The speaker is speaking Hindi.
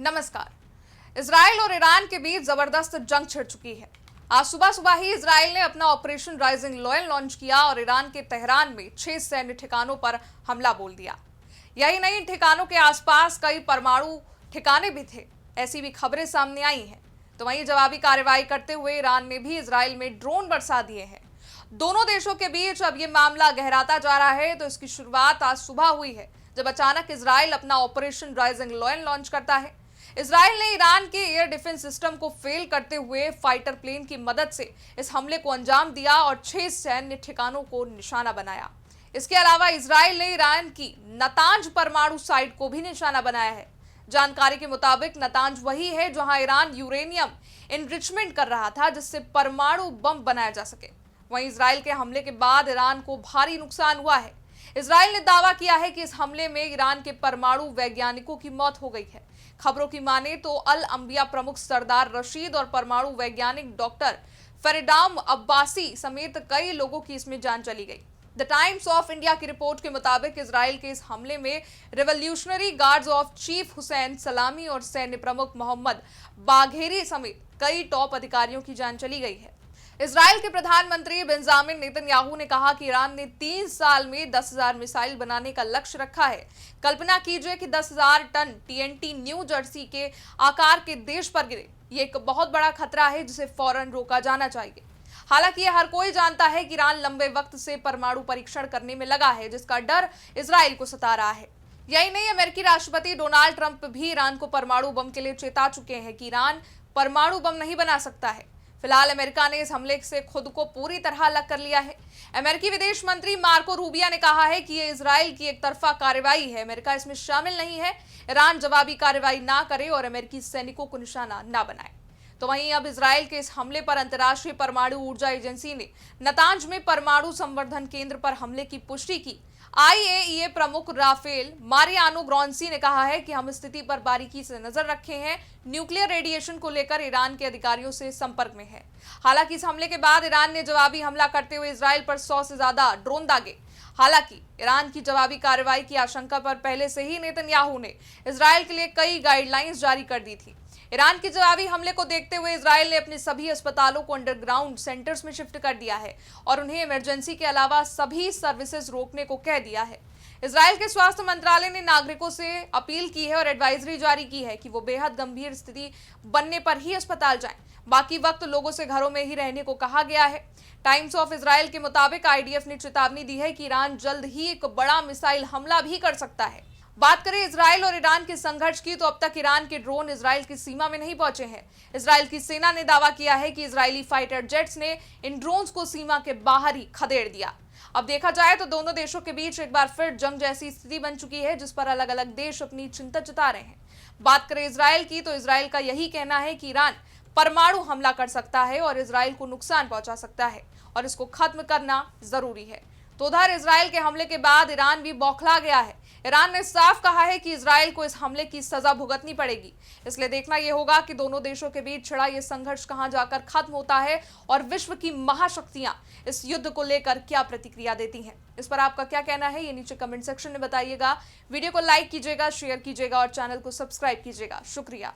नमस्कार। इजराइल और ईरान के बीच जबरदस्त जंग छिड़ चुकी है। आज सुबह सुबह ही इजराइल ने अपना ऑपरेशन राइजिंग लॉयन लॉन्च किया और ईरान के तेहरान में 6 सैन्य ठिकानों पर हमला बोल दिया। यही नहीं, इन ठिकानों के आसपास कई परमाणु ठिकाने भी थे, ऐसी भी खबरें सामने आई हैं। तो वहीं जवाबी कार्रवाई करते हुए ईरान ने भी इजराइल में ड्रोन बरसा दिए हैं। दोनों देशों के बीच अब ये मामला गहराता जा रहा है। तो इसकी शुरुआत आज सुबह हुई है, जब अचानक इजराइल अपना ऑपरेशन राइजिंग लॉयन लॉन्च करता है। इजराइल ने ईरान के एयर डिफेंस सिस्टम को फेल करते हुए फाइटर प्लेन की मदद से इस हमले को अंजाम दिया और 6 सैन्य ठिकानों को निशाना बनाया। इसके अलावा इजराइल ने ईरान की नतांज परमाणु साइट को भी निशाना बनाया है। जानकारी के मुताबिक नतांज वही है जहां ईरान यूरेनियम इनरिचमेंट कर रहा था, जिससे परमाणु बम बनाया जा सके। वहीं इजराइल के हमले के बाद ईरान को भारी नुकसान हुआ है। इजराइल ने दावा किया है कि इस हमले में ईरान के परमाणु वैज्ञानिकों की मौत हो गई है। खबरों की माने तो अल अंबिया प्रमुख सरदार रशीद और परमाणु वैज्ञानिक डॉक्टर फरीदाम अब्बासी समेत कई लोगों की इसमें जान चली गई। द टाइम्स ऑफ इंडिया की रिपोर्ट के मुताबिक इजराइल के इस हमले में revolutionary guards of chief Hussain सलामी और सैन्य प्रमुख मोहम्मद बाघेरी समेत कई टॉप अधिकारियों की जान चली गई है। इजराइल के प्रधानमंत्री बेंजामिन नेतन्याहू ने कहा कि ईरान ने 3 साल में 10,000 मिसाइल बनाने का लक्ष्य रखा है। कल्पना कीजिए कि 10,000 टन टीएनटी न्यू जर्सी के आकार के देश पर गिरे। ये एक बहुत बड़ा खतरा है, जिसे फौरन रोका जाना चाहिए। हालांकि ये हर कोई जानता है कि ईरान लंबे वक्त से परमाणु परीक्षण करने में लगा है, जिसका डर इजराइल को सता रहा है। यही नहीं, अमेरिकी राष्ट्रपति डोनाल्ड ट्रंप भी ईरान को परमाणु बम के लिए चेता चुके हैं कि ईरान परमाणु बम नहीं बना सकता है। फिलहाल अमेरिका ने इस हमले से खुद को पूरी तरह अलग कर लिया है। अमेरिकी विदेश मंत्री मार्को रूबियो ने कहा है कि ये इजराइल की एक तरफा कार्रवाई है, अमेरिका इसमें शामिल नहीं है। ईरान जवाबी कार्रवाई ना करे और अमेरिकी सैनिकों को निशाना ना बनाए। तो वहीं अब इजराइल के इस हमले पर अंतर्राष्ट्रीय परमाणु ऊर्जा एजेंसी ने नतांज में परमाणु संवर्धन केंद्र पर हमले की पुष्टि की। आईएईए प्रमुख राफेल मारियानो ग्रोसी ने कहा है कि हम स्थिति पर बारीकी से नजर रखे हैं, न्यूक्लियर रेडिएशन को लेकर ईरान के अधिकारियों से संपर्क में है। हालांकि इस हमले के बाद ईरान ने जवाबी हमला करते हुए इजराइल पर 100 से ज्यादा ड्रोन दागे। हालांकि ईरान की जवाबी कार्रवाई की आशंका पर पहले से ही नेतन्याहू ने इजराइल के लिए कई गाइडलाइंस जारी कर दी थी। ईरान की जवाबी हमले को देखते हुए इजराइल ने अपने सभी अस्पतालों को अंडरग्राउंड सेंटर्स में शिफ्ट कर दिया है और उन्हें इमरजेंसी के अलावा सभी सर्विसेज रोकने को कह दिया है। इजराइल के स्वास्थ्य मंत्रालय ने नागरिकों से अपील की है और एडवाइजरी जारी की है कि वो बेहद गंभीर स्थिति बनने पर ही अस्पताल जाएं। बाकी वक्त लोगों से घरों में ही रहने को कहा गया है। टाइम्स ऑफ इजराइल के मुताबिक आईडीएफ ने चेतावनी दी है कि ईरान जल्द ही एक बड़ा मिसाइल हमला भी कर सकता है। बात करें इजराइल और ईरान के संघर्ष की, तो अब तक ईरान के ड्रोन इजराइल की सीमा में नहीं पहुंचे हैं। इजराइल की सेना ने दावा किया है कि इजरायली फाइटर जेट्स ने इन ड्रोन्स को सीमा के बाहर ही खदेड़ दिया। अब देखा जाए तो दोनों देशों के बीच एक बार फिर जंग जैसी स्थिति बन चुकी है, जिस पर अलग अलग देश अपनी चिंता जता रहे हैं। बात करें इजराइल की, तो इजराइल का यही कहना है कि ईरान परमाणु हमला कर सकता है और इजराइल को नुकसान पहुंचा सकता है और इसको खत्म करना जरूरी है। तो उधर इजराइल के हमले के बाद ईरान भी बौखला गया है। ईरान ने साफ कहा है कि इजराइल को इस हमले की सजा भुगतनी पड़ेगी। इसलिए देखना यह होगा कि दोनों देशों के बीच छिड़ा यह संघर्ष कहां जाकर खत्म होता है और विश्व की महाशक्तियां इस युद्ध को लेकर क्या प्रतिक्रिया देती हैं। इस पर आपका क्या कहना है, ये नीचे कमेंट सेक्शन में बताइएगा। वीडियो को लाइक कीजिएगा, शेयर कीजिएगा और चैनल को सब्सक्राइब कीजिएगा। शुक्रिया।